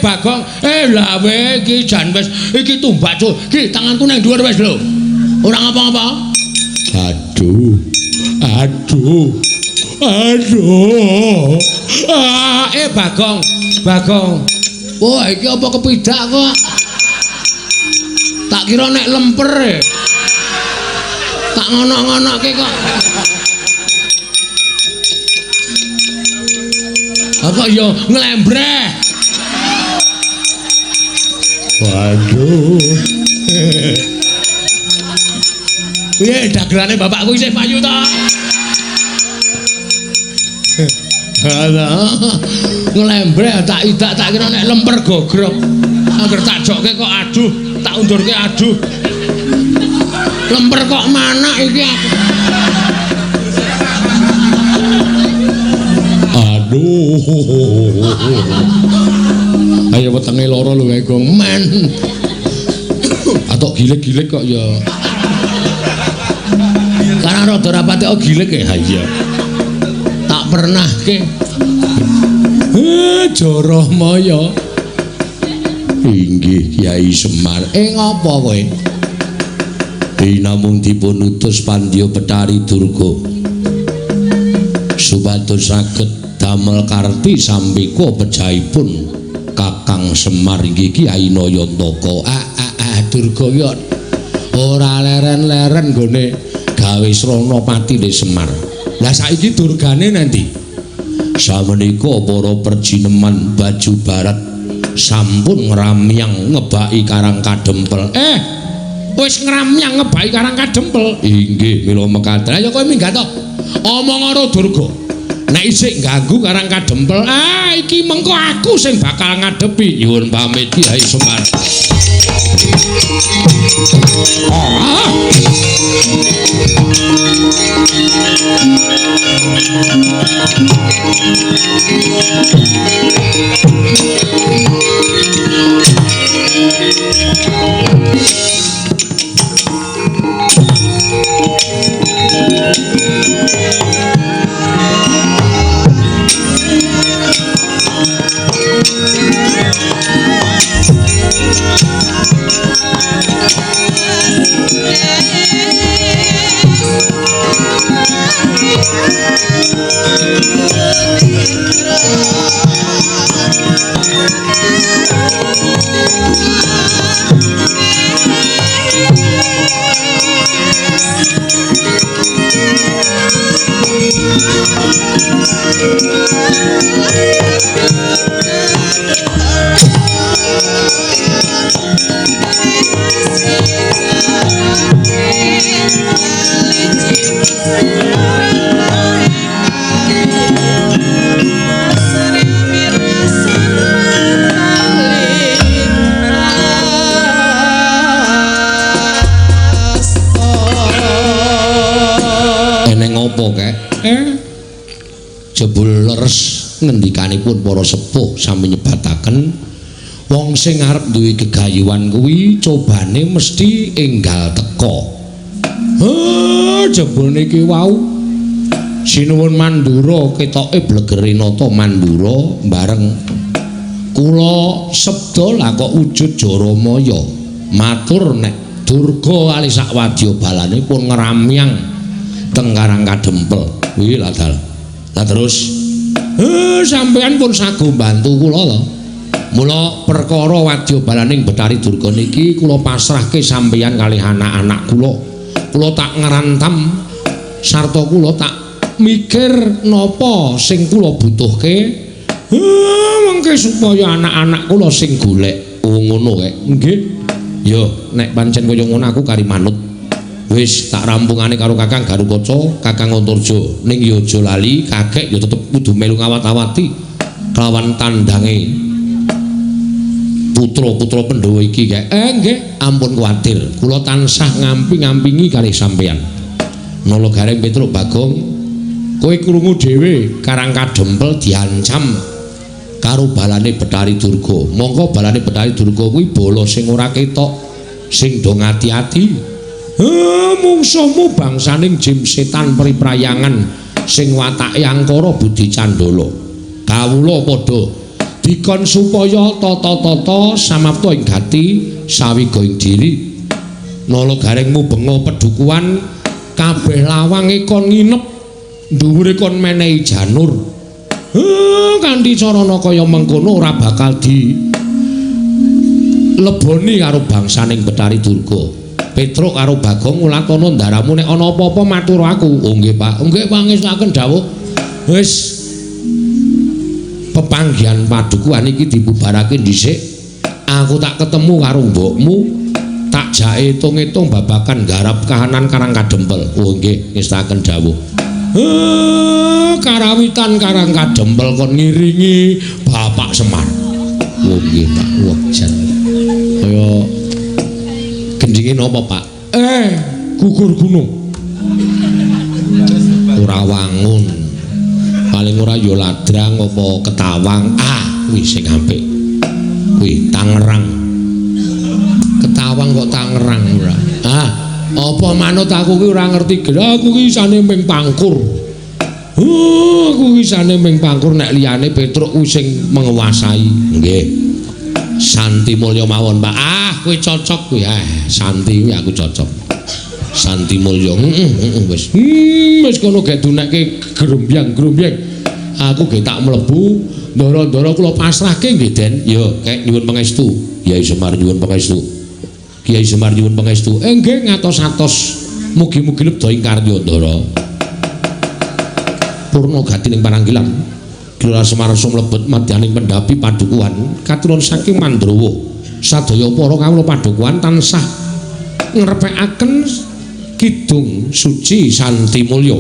Bagong, lah we iki jan wis iki tumbak cuk. Ki tanganku nang dhuwur wis lho. Ora ngapa-ngapa. Aduh. Bagong. Wah, iki apa kepidak kok? Tak kira nek lemper. Tak ngono-ngonoke kok. Kok yo nglembreh. Waduh. Piye dagelane bapakku isih payu ta? Alah, nglembreh tak idak tak kira nek lemper gogrok. Angger tak jokke kok aduh, tak undurke aduh. Lemper kok manak iki aku. Aduh. Ayo wetenge loro lho Gong. Men. Atok gilik-gilik kok ya. Karena rada rapate kok gilik ya. Iya. Tak pernah ke. Jaramaya. Inggih Kyai Semar. Ngapa kowe? Namung dipun utus Pandya Betari Durga. Supados saged damel karti sampika pejahipun Kakang Semar inggih Kyai Nayantaka. Durga ya ora leren-leren gone gawe srana patine Semar. Lah saiki durgane nanti. Samenika para perjineman Baju Barat sampun ngramyang ngebaki Karang Kadempel. Wis ngramyang ngebaki Karang Kadempel. Inggih mila mekaten. Ayo kowe minggat to. Omong karo Durga. Nek isih ganggu Karang Kadempel, iki mengko aku sing bakal ngadepi. Nyuwun pamit Kyai Semar. ngendikanipun para sepuh sami nyebataken wong sing arep duwe gegayuhan kuwi cobane mesti enggal teka. Jebul niki wau Sinuwun Mandura ketoke blegere nata Mandura bareng kula sebda lah kok wujud Jaramaya matur nek Durga kali sak wadya balane pun ngramyang teng Karang Kadempel kuwi lah dal. Lah terus sampean pun sago bantu kula to. Mula perkara wadya balaning Betari Durga niki kula pasrahke sampeyan kalih anak-anak kula. Kula tak ngrantam sarta kula tak mikir napa sing kula butuhke. Mengke supaya anak-anak kula sing golek. Oh ngono kek. Nggih. Ya nek pancen kaya ngono aku kari manut. Wis tak rampungane karo Kakang Garukaca, Kakang Antarja. Ning ya aja lali, kakek ya tetep kudu melu ngawat-awati kelawan tandange putra-putra Pandhawa iki kek. Nggih, ampun kuwatir. Kula tansah ngampi-ngampingi kalih sampeyan. Nala Gareng Petruk Bagong, kowe krungu dhewe Karang Kadempel diancam karo balane Betari Durga. Monggo balane Betari Durga kuwi bala sing ora ketok, sing do ngati-ati. Mungsuhmu bangsaning jim setan priprayangan sing watake angkara budi candala. Kawula padha dikon supaya tata-tata samapta ing gati sawiga ing diri. Nala Garengmu benga pedukuhan kabeh lawange kon nginep dhuwure kon menehi janur. Kanthi carana kaya mengkono ora bakal di leboni karo bangsaning Betari Durga. Petruk karo Bagong ngulatana ndaramu nek ana apa-apa matur aku. Oh nggih Pak. Nggih pangestuaken dawuh. Wis pepanggihan padukuhan iki dibubarake dhisik. Aku tak ketemu karo mbokmu. Tak jake itung-itung babakan garap kahanan Karang Kadempel. Oh nggih ngestaken dawuh. Karawitan Karang Kadempel kon ngiringi Bapak Semar. Oh nggih Pak, wajan. Kaya gendinge napa Pak? Gugur gunung. Ora wangun. Paling ora ya ladrang apa ketawang. Kuwi sing apik. Kuwi Tangerang. Ketawang kok Tangerang ora. Apa manut aku ki ora ngerti gel. Aku ki isane ming pangkur. Aku ki isane ming pangkur nek liyane Petruk kuwi sing menguasai. Nggih. Santi Mulya mawon, Pak. Kuwi cocok kuwi. Santi kuwi aku cocok. Santi Mulya. Wis. Wis kono gek dunekke grombyang-grombyang. Aku gek tak mlebu, ndara-ndara kula pasrahke nggih, Den. Ya, kek nyuwun pangestu. Kyai Semar nyuwun pangestu. Kyai Semar nyuwun pangestu. Nggih ngatos-atos. Mugi-mugi lebda ing karya ndara. Purna gati ning pananggilan. Gelora Semarso mlebet madyaning pendhapi padukuhan katuron saking Mandrawa. Sadaya para kawula padukuhan tansah ngrepekaken kidung suci Santi Mulya.